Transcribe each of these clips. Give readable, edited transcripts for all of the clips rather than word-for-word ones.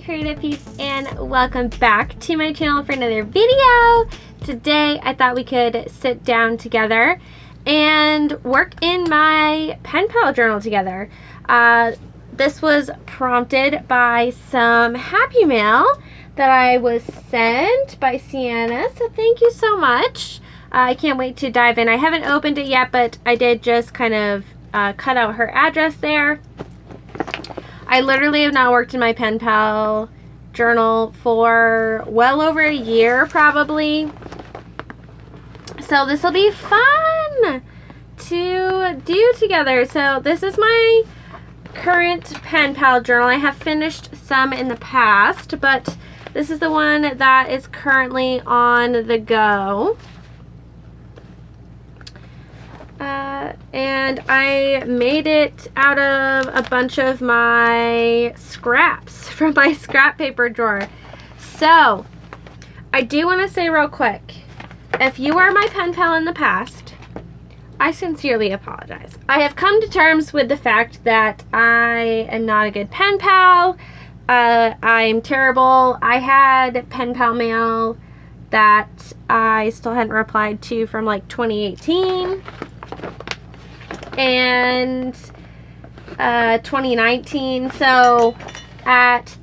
my creative peeps, and welcome back to my channel for another video. Today I thought we could sit down together and work in my PenPal journal together. This was prompted by some happy mail that I was sent by Sienna, so thank you so much. I can't wait to dive in. I haven't opened it yet, but I did just kind of cut out her address there. I literally have not worked in my PenPal journal for well over a year, probably. So this will be fun to do together. So this is my current PenPal journal. I have finished some in the past, but this is the one that is currently on the go. And I made it out of a bunch of my scraps from my scrap paper drawer. So, I do want to say real quick, if you are my pen pal in the past, I sincerely apologize. I have come to terms with the fact that I am not a good pen pal. I'm terrible. I had pen pal mail that I still hadn't replied to from like 2018. And 2019. So at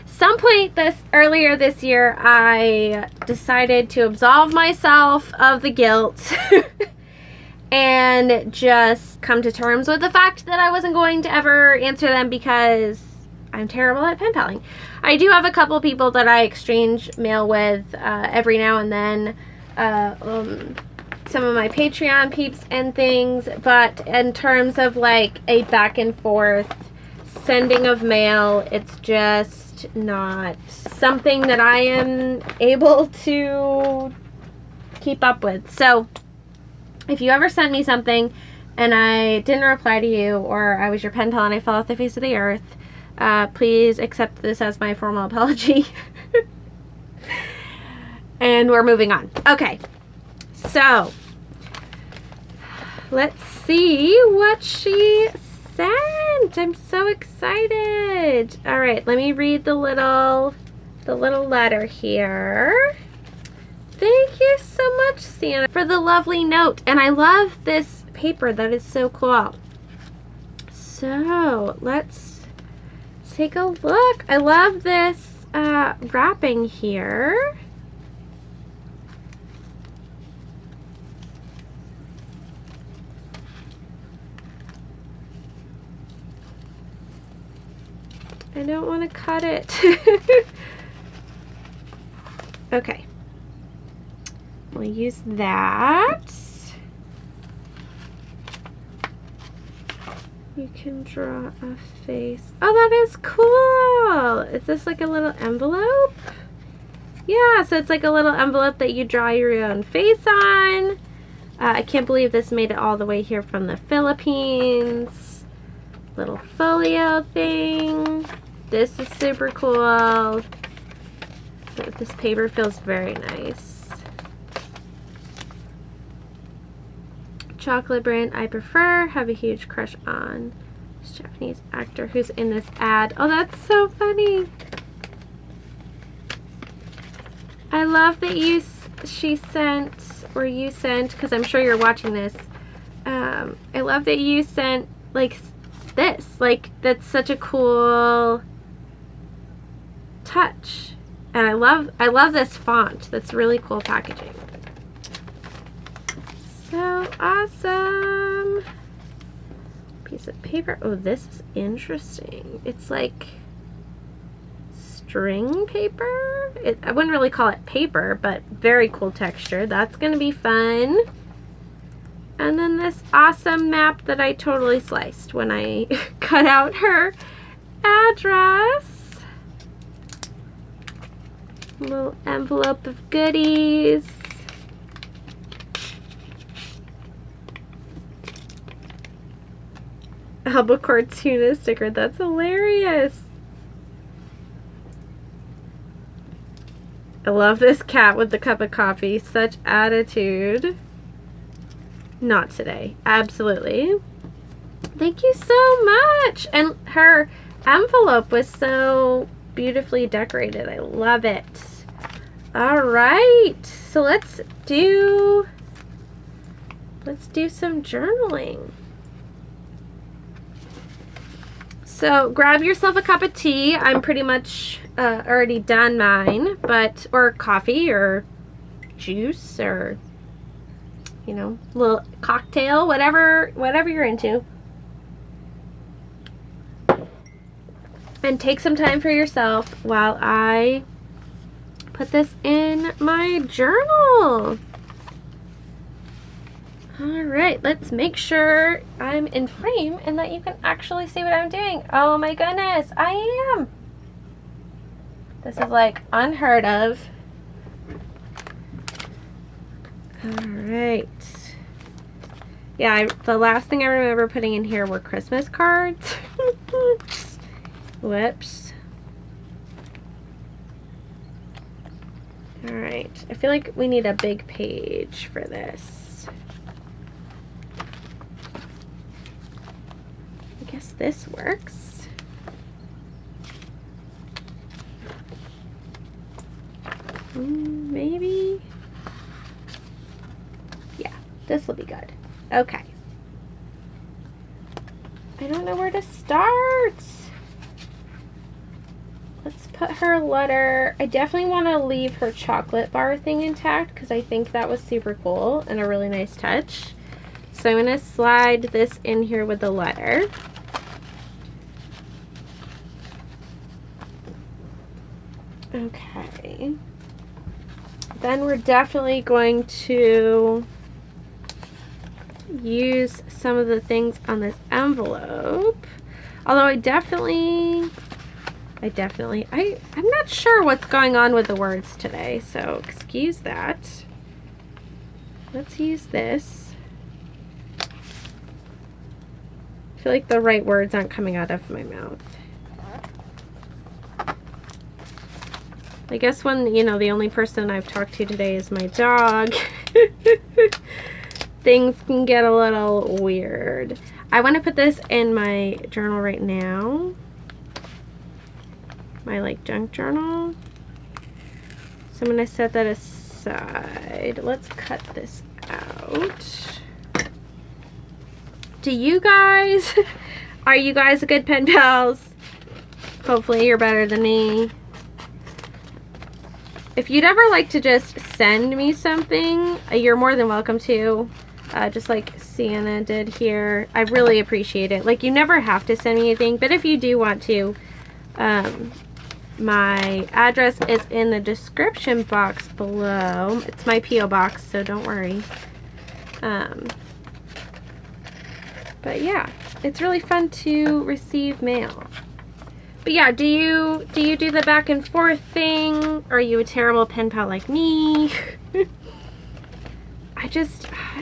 some point earlier this year, I decided to absolve myself of the guilt and just come to terms with the fact that I wasn't going to ever answer them because I'm terrible at pen paling. I do have a couple people that I exchange mail with every now and then. Some of my Patreon peeps and things, but in terms of like a back and forth sending of mail, it's just not something that I am able to keep up with. So if you ever sent me something and I didn't reply to you, or I was your pen pal and I fell off the face of the earth, please accept this as my formal apology. And we're moving on. Okay. So, let's see what she sent. I'm so excited. All right, let me read the little letter here. Thank you so much, Sienna, for the lovely note. And I love this paper. That is so cool. So, let's take a look. I love this wrapping here. I don't want to cut it. Okay. We'll use that. You can draw a face. Oh, that is cool. Is this like a little envelope? Yeah, so it's like a little envelope that you draw your own face on. I can't believe this made it all the way here from the Philippines. Little folio thing. This is super cool. This paper feels very nice. Chocolate brand I prefer. Have a huge crush on. This Japanese actor who's in this ad. Oh, that's so funny. I love that you sent, because I'm sure you're watching this. I love that you sent like this. Like, that's such a cool touch, and I love this font. That's really cool packaging. So awesome. Piece of paper. Oh, this is interesting. It's like string paper. I wouldn't really call it paper, but very cool texture. That's gonna be fun. And then this awesome map that I totally sliced when I cut out her address. A little envelope of goodies. Albacore tuna sticker. That's hilarious. I love this cat with the cup of coffee. Such attitude. Not today. Absolutely. Thank you so much. And her envelope was so beautifully decorated. I love it. All right, so let's do some journaling. So grab yourself a cup of tea. I'm pretty much already done mine, or coffee or juice or, you know, little cocktail, whatever you're into. And take some time for yourself while I put this in my journal. All right, let's make sure I'm in frame and that you can actually see what I'm doing. Oh my goodness, I am. This is like unheard of. All right. Yeah, the last thing I remember putting in here were Christmas cards. Whoops. All right, I feel like we need a big page for this. I guess this works. Maybe. Yeah, this will be good. Okay. I don't know where to start. Let's put her letter. I definitely want to leave her chocolate bar thing intact because I think that was super cool and a really nice touch. So I'm going to slide this in here with the letter. Okay. Then we're definitely going to use some of the things on this envelope. Although I'm not sure what's going on with the words today, so excuse that. Let's use this. I feel like the right words aren't coming out of my mouth. I guess when, you know, the only person I've talked to today is my dog, things can get a little weird. I want to put this in my journal right now. My like junk journal. So I'm going to set that aside. Let's cut this out. Do you guys, are you guys good pen pals? Hopefully you're better than me. If you'd ever like to just send me something, you're more than welcome to. Just like Sienna did here. I really appreciate it. Like, you never have to send me anything, but if you do want to, my address is in the description box below. It's my P.O. box, so don't worry. But yeah, it's really fun to receive mail. But yeah, do you do the back and forth thing? Are you a terrible pen pal like me? I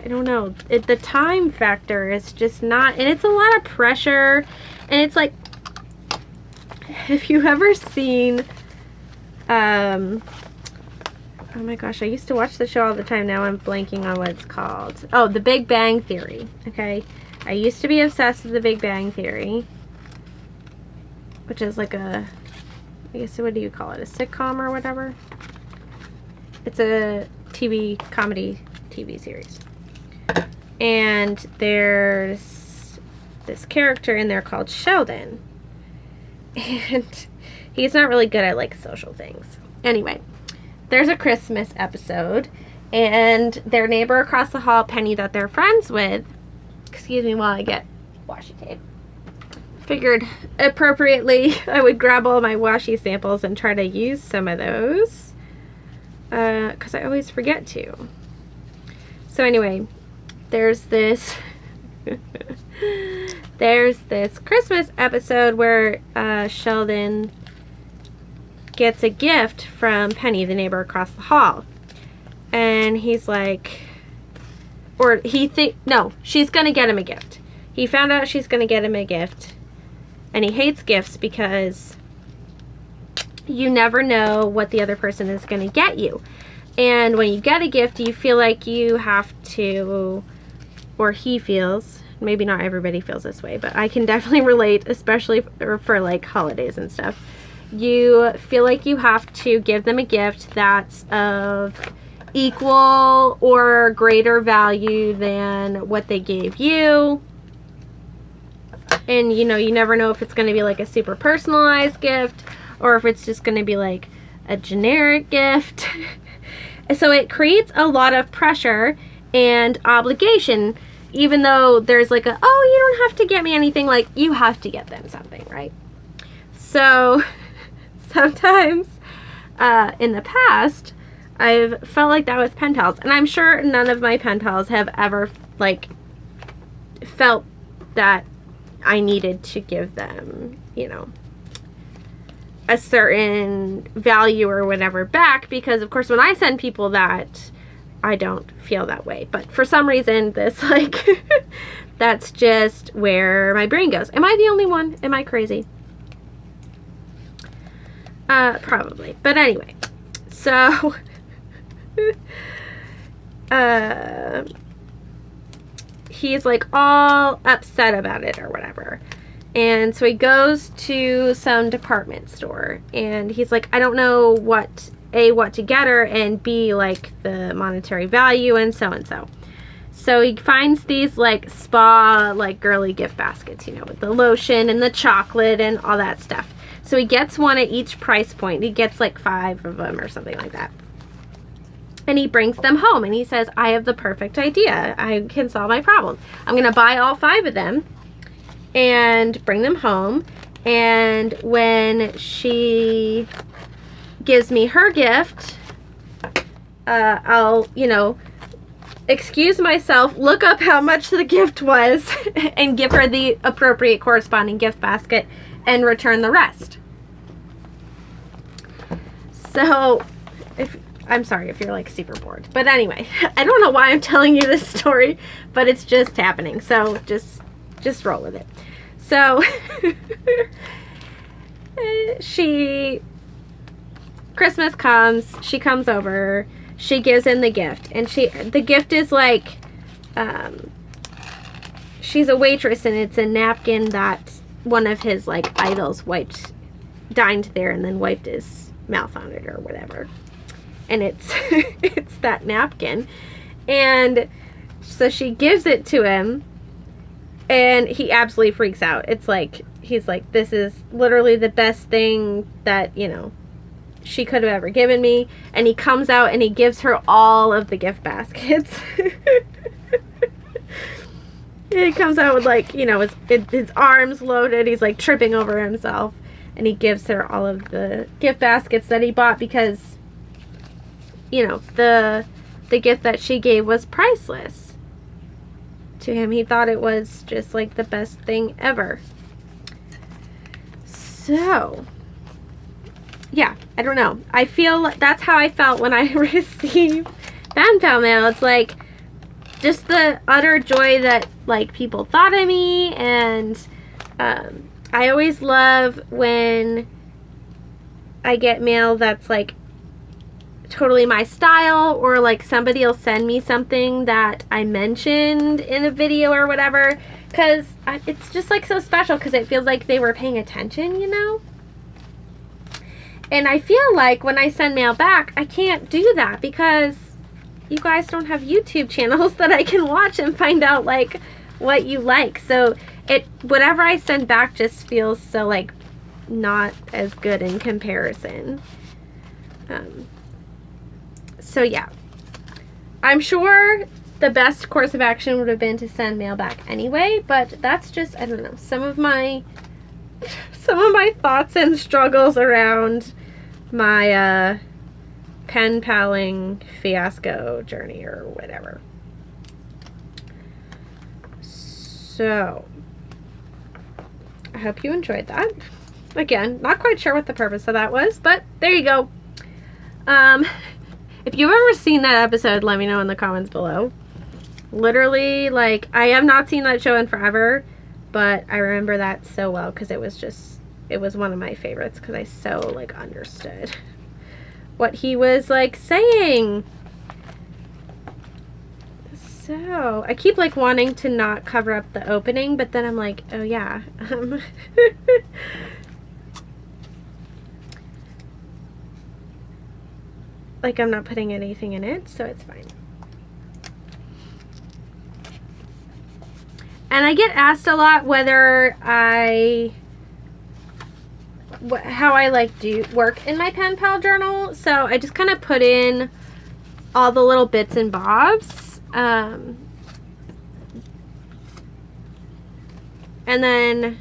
don't know. The time factor is just not, and it's a lot of pressure. And it's like, have you ever seen, oh my gosh, I used to watch the show all the time. Now I'm blanking on what it's called. Oh, The Big Bang Theory. Okay. I used to be obsessed with The Big Bang Theory, which is like a, I guess, what do you call it? A sitcom or whatever? It's a comedy TV series. And there's this character in there called Sheldon. And he's not really good at like social things. Anyway, there's a Christmas episode, and their neighbor across the hall, Penny, that they're friends with, excuse me while I get washi tape. Figured appropriately I would grab all my washi samples and try to use some of those, because I always forget to. So anyway, there's this Christmas episode where Sheldon gets a gift from Penny, the neighbor across the hall, and he's like, or no, she's gonna get him a gift. He found out she's gonna get him a gift. And he hates gifts because you never know what the other person is going to get you. And when you get a gift, you feel like you have to, or he feels, maybe not everybody feels this way, but I can definitely relate, especially for like holidays and stuff. you feel like you have to give them a gift that's of equal or greater value than what they gave you. And, you know, you never know if it's going to be like a super personalized gift or if it's just going to be like a generic gift. So it creates a lot of pressure and obligation, even though there's like a, oh, you don't have to get me anything, like you have to get them something, right? So sometimes in the past, I've felt like that with pen pals, and I'm sure none of my pen pals have ever like felt that I needed to give them, you know, a certain value or whatever back, because of course when I send people that, I don't feel that way. But for some reason this like that's just where my brain goes. Am I the only one? Am I crazy? Probably. But anyway, so he's like all upset about it or whatever. And so he goes to some department store and he's like, I don't know what to get her, and B, like the monetary value and so. So he finds these like spa, like girly gift baskets, you know, with the lotion and the chocolate and all that stuff. So he gets one at each price point. He gets like 5 of them or something like that. And he brings them home and he says, I have the perfect idea. I can solve my problem. I'm going to buy all 5 of them and bring them home. And when she gives me her gift, I'll, you know, excuse myself, look up how much the gift was and give her the appropriate corresponding gift basket and return the rest. So, I'm sorry if you're like super bored, but anyway, I don't know why I'm telling you this story, but it's just happening, so just roll with it. So Christmas comes, she comes over, she gives him the gift, and the gift is like, she's a waitress, and it's a napkin that one of his like idols dined there and then wiped his mouth on it or whatever. And it's it's that napkin. And so she gives it to him and he absolutely freaks out. It's like, he's like, this is literally the best thing that, you know, she could have ever given me. And he comes out and he gives her all of the gift baskets. He comes out with like, you know, his arms loaded. He's like tripping over himself. And he gives her all of the gift baskets that he bought because, you know, the gift that she gave was priceless to him. He thought it was just like the best thing ever. So, yeah, I don't know. I feel that's how I felt when I received pen pal mail. It's like just the utter joy that like people thought of me, and I always love when I get mail that's like totally my style, or like somebody will send me something that I mentioned in a video or whatever, because it's just like so special because it feels like they were paying attention, you know? And I feel like when I send mail back, I can't do that because you guys don't have YouTube channels that I can watch and find out like what you like. So whatever I send back just feels so like not as good in comparison. So yeah, I'm sure the best course of action would have been to send mail back anyway, but that's just, I don't know, some of my thoughts and struggles around my pen paling fiasco journey or whatever. So I hope you enjoyed that. Again, not quite sure what the purpose of that was, but there you go. If you've ever seen that episode, let me know in the comments below. Literally, like, I have not seen that show in forever, but I remember that so well because it was one of my favorites because I so, like, understood what he was, like, saying. So, I keep, like, wanting to not cover up the opening, but then I'm like, oh, yeah. like I'm not putting anything in it, so it's fine. And I get asked a lot whether how I like do work in my PenPal journal. So I just kind of put in all the little bits and bobs. And then,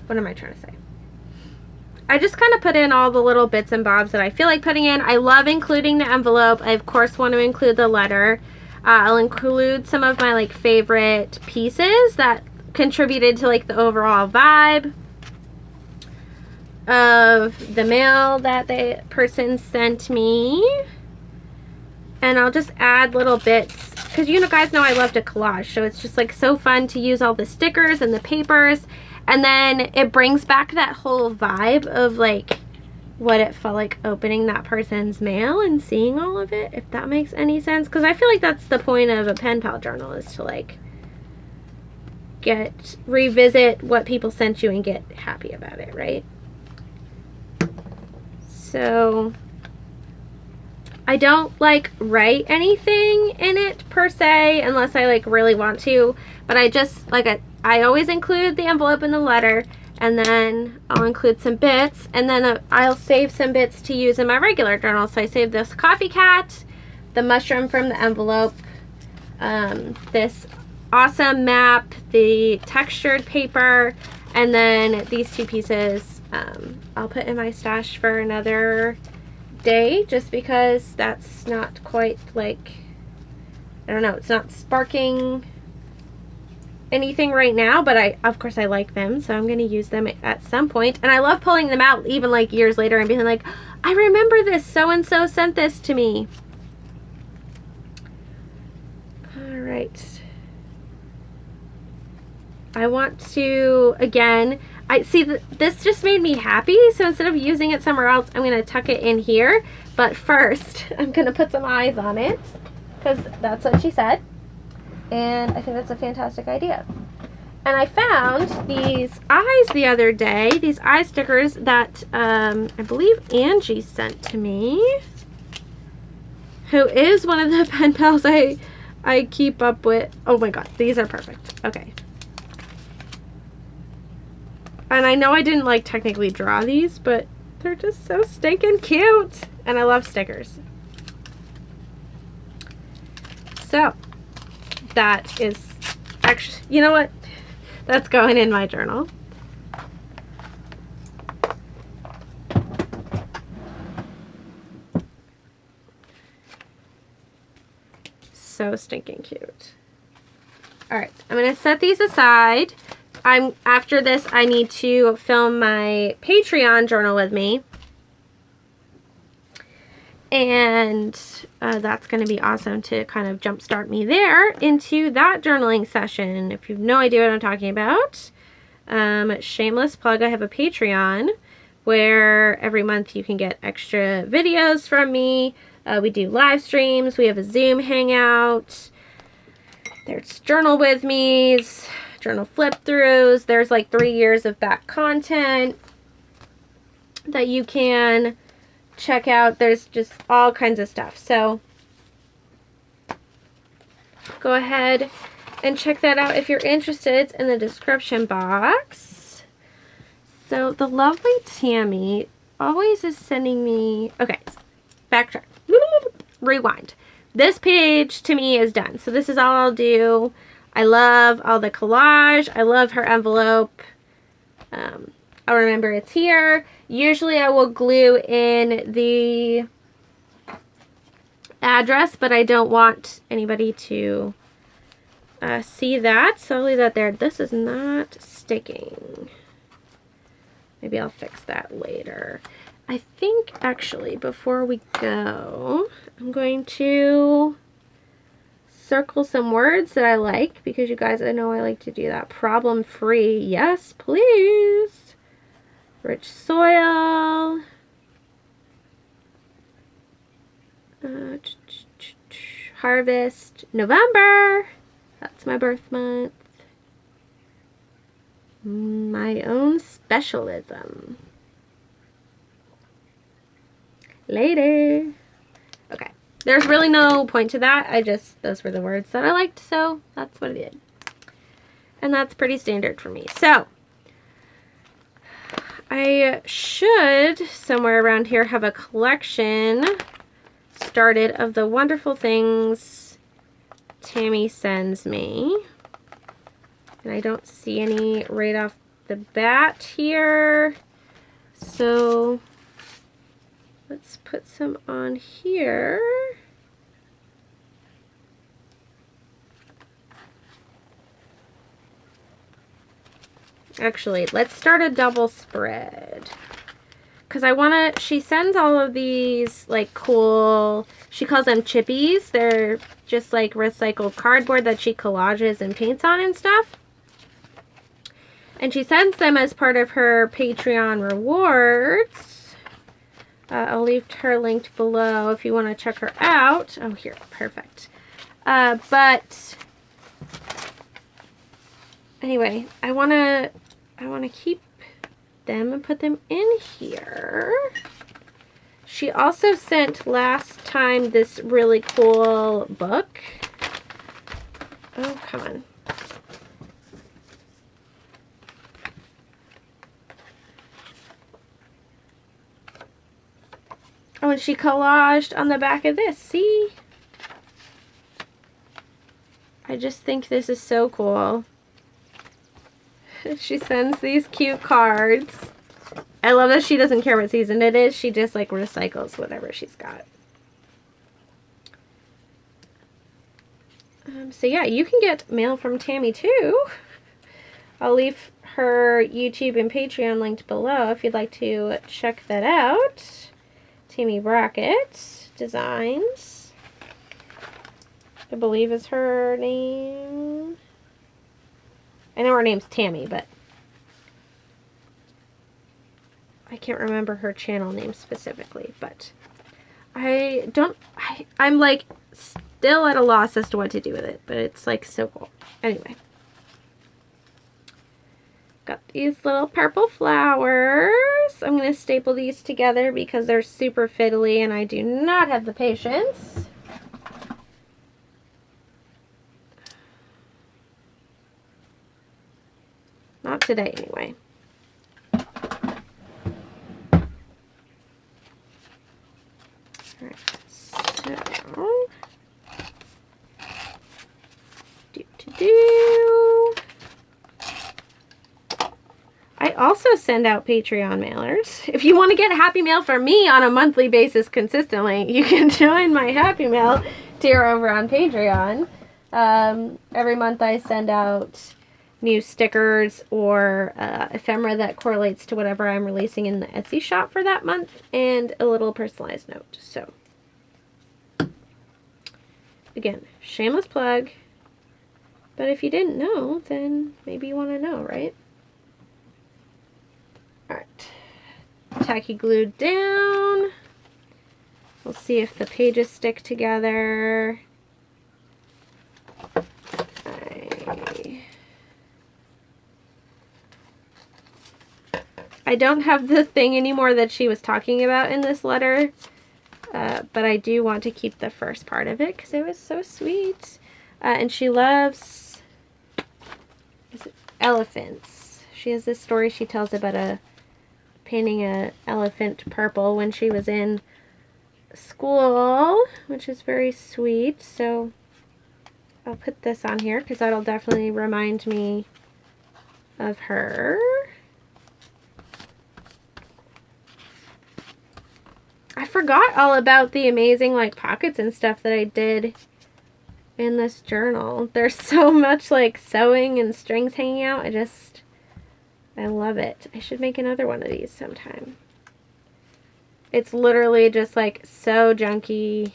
what am I trying to say? I just kind of put in all the little bits and bobs that I feel like putting in. I love including the envelope. I, of course, want to include the letter. I'll include some of my, like, favorite pieces that contributed to, like, the overall vibe of the mail that the person sent me. And I'll just add little bits, because you guys know I love to collage, so it's just like so fun to use all the stickers and the papers, and then it brings back that whole vibe of like what it felt like opening that person's mail and seeing all of it, if that makes any sense. Because I feel like that's the point of a PenPal journal, is to like revisit what people sent you and get happy about it, right? So I don't like write anything in it per se unless I like really want to, but I just like I always include the envelope and the letter, and then I'll include some bits, and then I'll save some bits to use in my regular journal. So I saved this coffee cat, the mushroom from the envelope, this awesome map, the textured paper, and then these two pieces I'll put in my stash for another day, just because that's not quite like, I don't know, it's not sparking anything right now, but of course I like them, so I'm going to use them at some point. And I love pulling them out even like years later and being like, I remember this, so and so sent this to me. All right, I want to, again, I see that this just made me happy, so instead of using it somewhere else, I'm going to tuck it in here. But first, I'm going to put some eyes on it, because that's what she said. And I think that's a fantastic idea. And I found these eyes the other day, these eye stickers that I believe Angie sent to me, who is one of the pen pals I keep up with. Oh my god, these are perfect. Okay. And I know I didn't like technically draw these, but they're just so stinking cute. And I love stickers. So that is actually, you know what? That's going in my journal. So stinking cute. All right, I'm gonna set these aside. After this, I need to film my Patreon journal with me. And that's going to be awesome to kind of jumpstart me there into that journaling session. If you have no idea what I'm talking about, shameless plug, I have a Patreon where every month you can get extra videos from me. We do live streams. We have a Zoom hangout. There's journal with me's, journal flip throughs. There's like 3 years of back content that you can check out. There's just all kinds of stuff. So go ahead and check that out if you're interested. It's in the description box. So the lovely Tammy always is sending me, okay, backtrack, rewind. This page to me is done. So this is all I'll do. I love all the collage. I love her envelope. I'll remember it's here. Usually I will glue in the address, but I don't want anybody to see that, so I'll leave that there. This is not sticking. Maybe I'll fix that later. I think actually before we go, I'm going to circle some words that I like, because you guys, I know I like to do that. Problem free, yes please. Rich soil. Harvest. November. That's my birth month. My own specialism. Later. There's really no point to that. Those were the words that I liked, so that's what I did. And that's pretty standard for me. So, I should, somewhere around here, have a collection started of the wonderful things Tammy sends me. And I don't see any right off the bat here. So, let's put some on here. Actually, let's start a double spread. Because she sends all of these, like, cool, she calls them chippies. They're just, like, recycled cardboard that she collages and paints on and stuff. And she sends them as part of her Patreon rewards. I'll leave her linked below if you want to check her out. Oh, here, perfect. But anyway, I want to keep them and put them in here. She also sent last time this really cool book. Oh, come on. Oh, and she collaged on the back of this. See? I just think this is so cool. She sends these cute cards. I love that she doesn't care what season it is. She just, like, recycles whatever she's got. So, yeah, you can get mail from Tammy, too. I'll leave her YouTube and Patreon linked below if you'd like to check that out. Tammy Brackett Designs, I believe is her name. I know her name's Tammy, but I can't remember her channel name specifically. But I'm like still at a loss as to what to do with it, but it's like so cool. Anyway. Got these little purple flowers. I'm going to staple these together because they're super fiddly and I do not have the patience. Not today, anyway. Alright, so... I also send out Patreon mailers. If you want to get Happy Mail from me on a monthly basis consistently, you can join my Happy Mail tier over on Patreon. Every month I send out new stickers or ephemera that correlates to whatever I'm releasing in the Etsy shop for that month, and a little personalized note. So, again, shameless plug. But if you didn't know, then maybe you want to know, right? Alright, tacky glued down. We'll see if the pages stick together. I don't have the thing anymore that she was talking about in this letter, but I do want to keep the first part of it because it was so sweet. And she loves elephants. She has this story she tells about painting an elephant purple when she was in school, which is very sweet. So I'll put this on here because that'll definitely remind me of her. I forgot all about the amazing like pockets and stuff that I did in this journal. There's so much like sewing and strings hanging out. I love it. I should make another one of these sometime. It's literally just like so junky,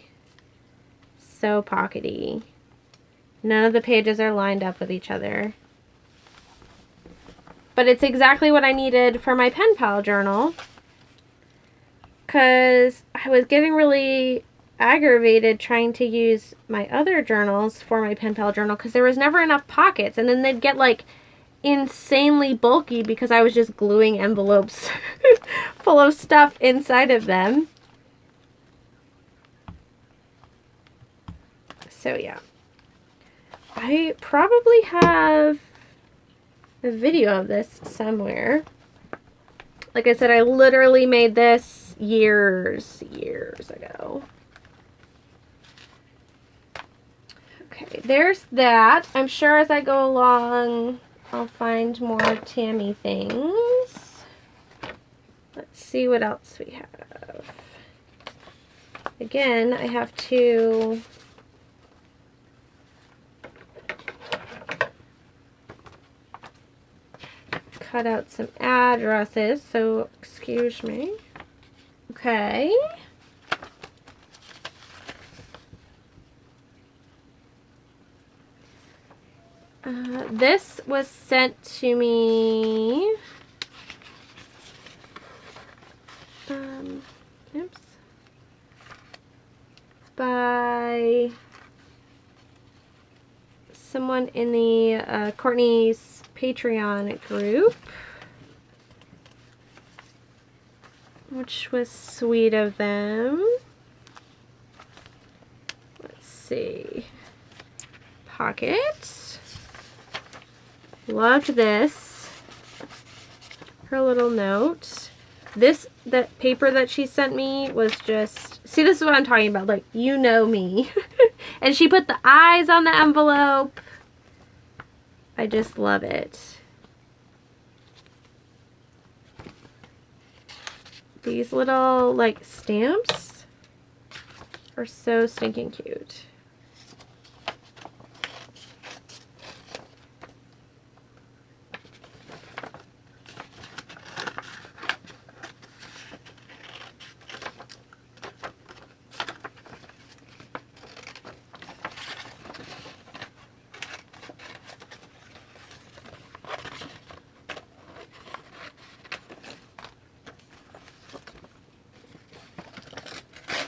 so pockety. None of the pages are lined up with each other. But it's exactly what I needed for my PenPal journal. Because I was getting really aggravated trying to use my other journals for my PenPal journal because there was never enough pockets. And then they'd get like insanely bulky because I was just gluing envelopes full of stuff inside of them. So yeah, I probably have a video of this somewhere. Like I said, I literally made this years ago. Okay, there's that. I'm sure as I go along, I'll find more Tammy things. Let's see what else we have. Again, I have to cut out some addresses, so excuse me. Okay. This was sent to me. Oops. By someone in the Courtney's Patreon group, which was sweet of them. Let's see. Pocket. Loved this. Her little note. That paper that she sent me was just, see, this is what I'm talking about, like, you know me. And she put the eyes on the envelope. I just love it. These little, like, stamps are so stinking cute.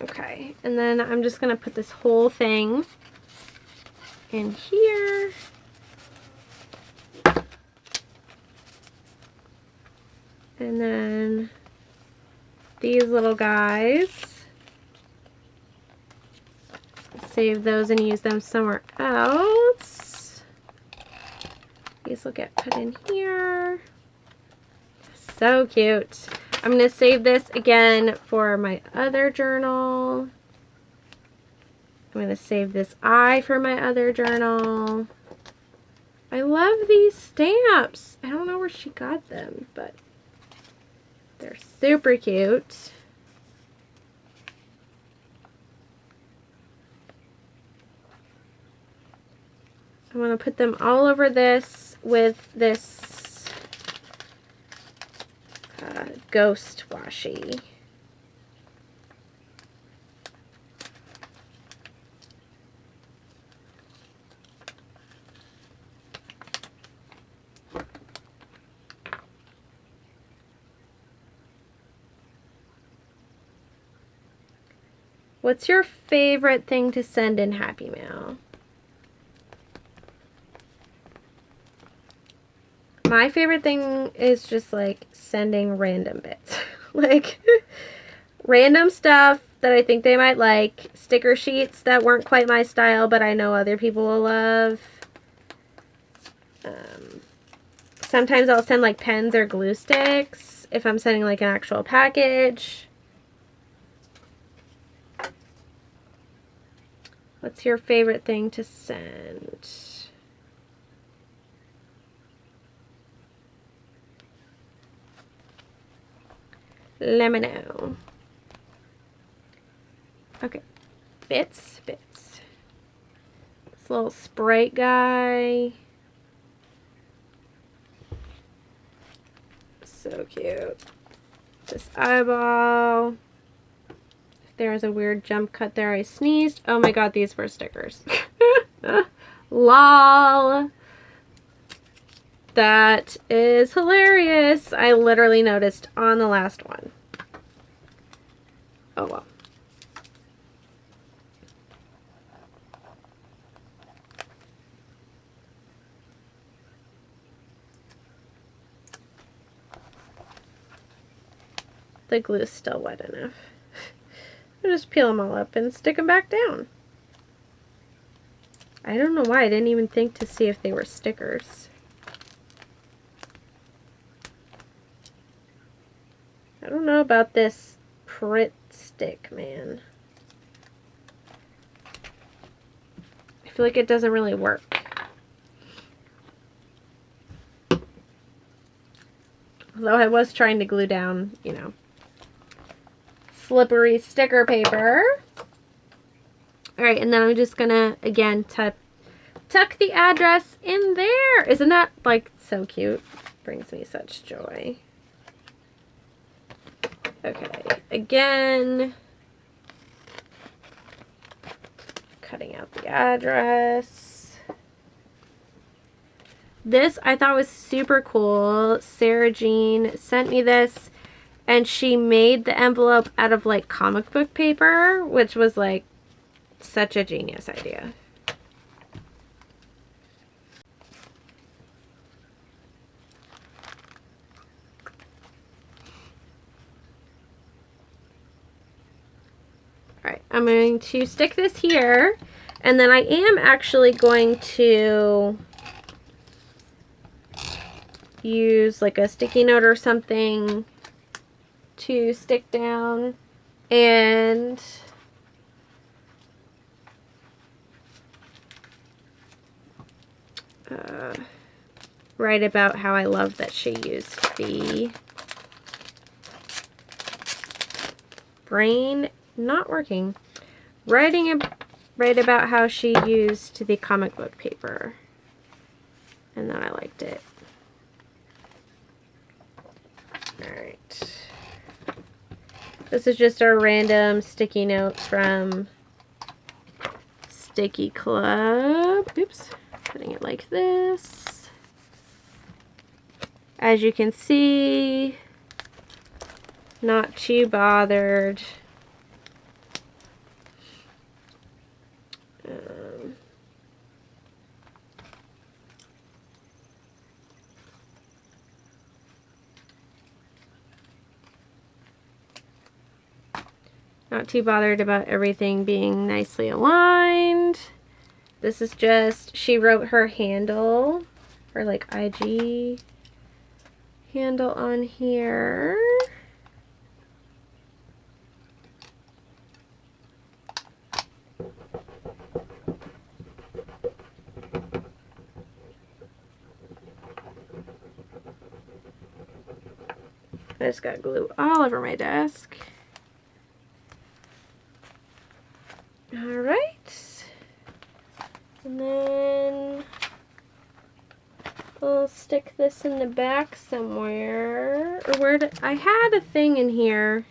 Okay, and then I'm just going to put this whole thing in here. And then these little guys, save those and use them somewhere else. These will get put in here. So cute. I'm going to save this again for my other journal. I'm going to save this eye for my other journal. I love these stamps. I don't know where she got them, but they're super cute. I'm going to put them all over this with this ghost washi. What's your favorite thing to send in Happy Mail? My favorite thing is just like sending random bits. Like random stuff that I think they might like. Sticker sheets that weren't quite my style, but I know other people will love. Sometimes I'll send like pens or glue sticks if I'm sending like an actual package. What's your favorite thing to send? Let me know. Okay, bits. This little Sprite guy. So cute. This eyeball. If there was a weird jump cut there, I sneezed. Oh my god, these were stickers. Lol. That is hilarious. I literally noticed on the last one. Oh well. The glue's still wet enough. I'll just peel them all up and stick them back down. I don't know why. I didn't even think to see if they were stickers. I don't know about this Prit stick, man. I feel like it doesn't really work. Although I was trying to glue down, you know, slippery sticker paper. Alright, and then I'm just gonna, again, tuck the address in there. Isn't that, like, so cute? Brings me such joy. Okay, again, cutting out the address. This I thought was super cool. Sarah Jean sent me this, and she made the envelope out of like comic book paper, which was like such a genius idea. Alright, I'm going to stick this here, and then I am actually going to use like a sticky note or something to stick down and write about how I love that she used the brain not working. Write about how she used the comic book paper and that I liked it. Alright. This is just our random sticky note from Sticky Club. Oops. Putting it like this. As you can see, not too bothered. Not too bothered about everything being nicely aligned. This is just, she wrote her handle, her like IG handle on here. I just got glue all over my desk. Alright. And then we'll stick this in the back somewhere. Or where did I had a thing in here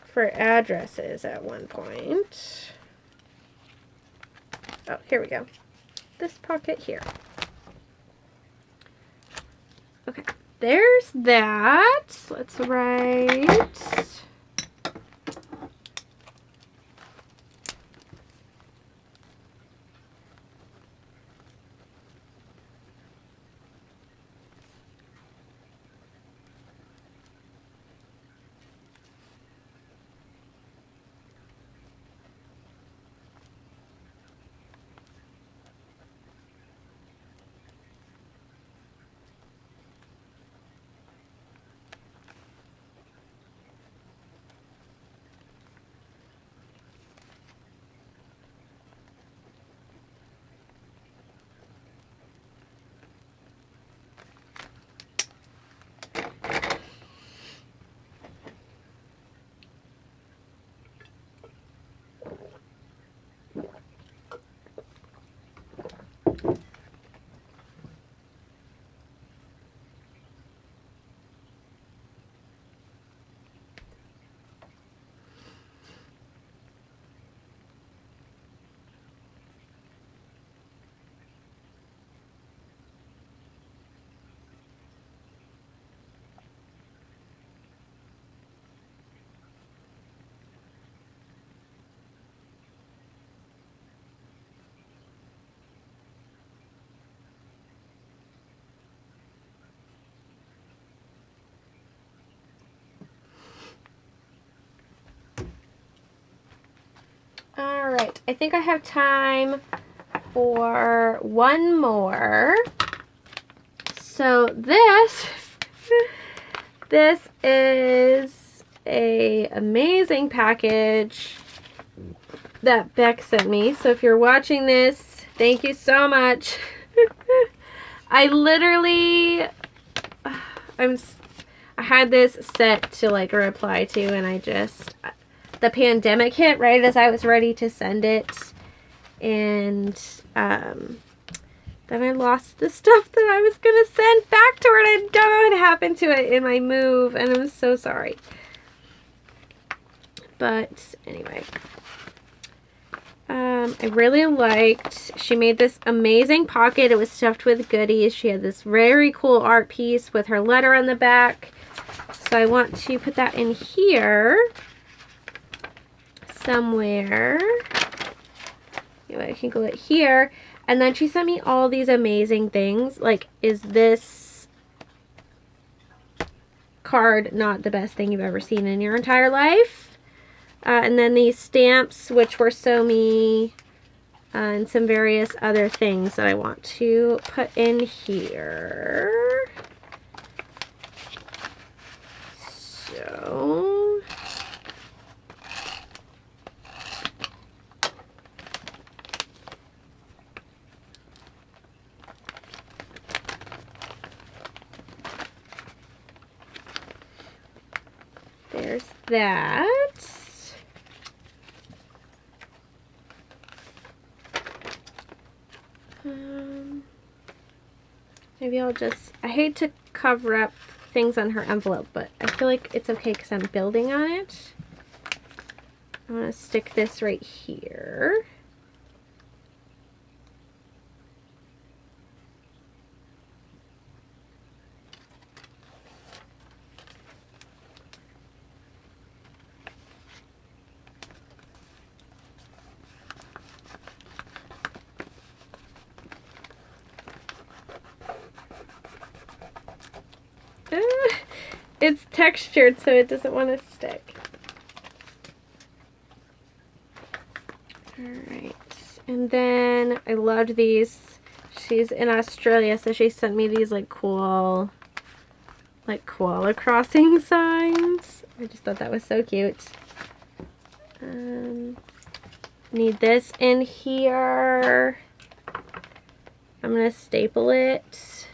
for addresses at one point. Oh, here we go. This pocket here. Okay, there's that. Let's write. All right, I think I have time for one more. So this is a amazing package that Beck sent me. So if you're watching this, thank you so much. I literally, I had this set to like reply to, and the pandemic hit right as I was ready to send it, and then I lost the stuff that I was gonna send back to her, and I don't know what happened to it in my move, and I'm so sorry. But anyway, I really liked, she made this amazing pocket. It was stuffed with goodies. She had this very cool art piece with her letter on the back. So I want to put that in here somewhere. Anyway, I can glue it here. And then she sent me all these amazing things. Like, is this card not the best thing you've ever seen in your entire life? And then these stamps, which were So Me, and some various other things that I want to put in here. So there's that. Maybe I'll just, I hate to cover up things on her envelope, but I feel like it's okay because I'm building on it. I'm going to stick this right here. It's textured, so it doesn't want to stick. Alright, and then I loved these. She's in Australia, so she sent me these like cool, like koala crossing signs. I just thought that was so cute. Need this in here. I'm going to staple it.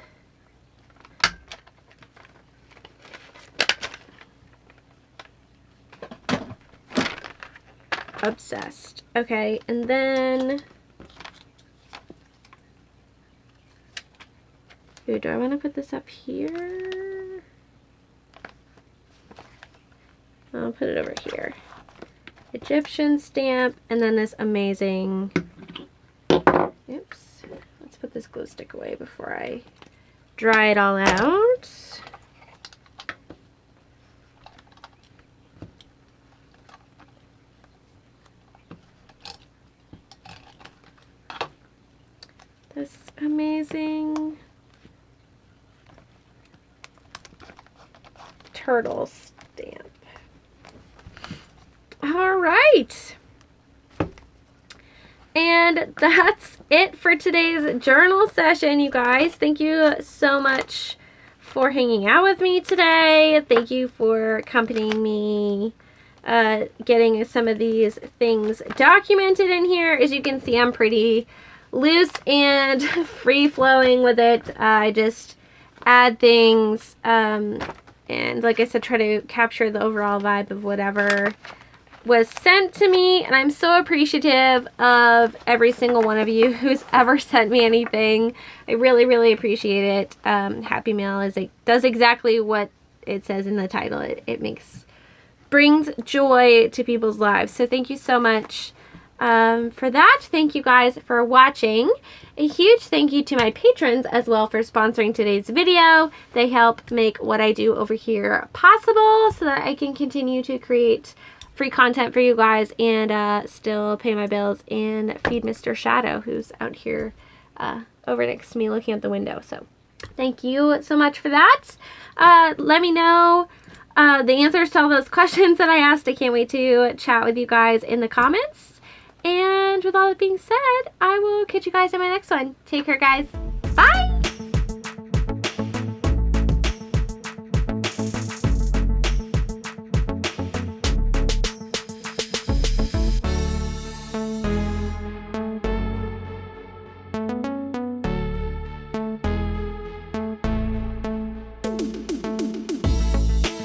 Obsessed. Okay, and then ooh, do I want to put this up here? I'll put it over here. Egyptian stamp, and then this amazing, oops, let's put this glue stick away before I dry it all out. This amazing turtle stamp. All right. And that's it for today's journal session, you guys. Thank you so much for hanging out with me today. Thank you for accompanying me, getting some of these things documented in here. As you can see, I'm pretty loose and free-flowing with it. I just add things, and like I said, try to capture the overall vibe of whatever was sent to me, and I'm so appreciative of every single one of you who's ever sent me anything. I really, really appreciate it. Happy Mail does exactly what it says in the title. It brings joy to people's lives. So thank you so much for that. Thank you guys for watching. A huge thank you to my patrons as well for sponsoring today's video. They help make what I do over here possible so that I can continue to create free content for you guys and still pay my bills and feed Mr. Shadow, who's out here over next to me looking out the window. So thank you so much for that. Let me know the answers to all those questions that I asked. I can't wait to chat with you guys in the comments. And with all that being said, I will catch you guys in my next one. Take care, guys. Bye!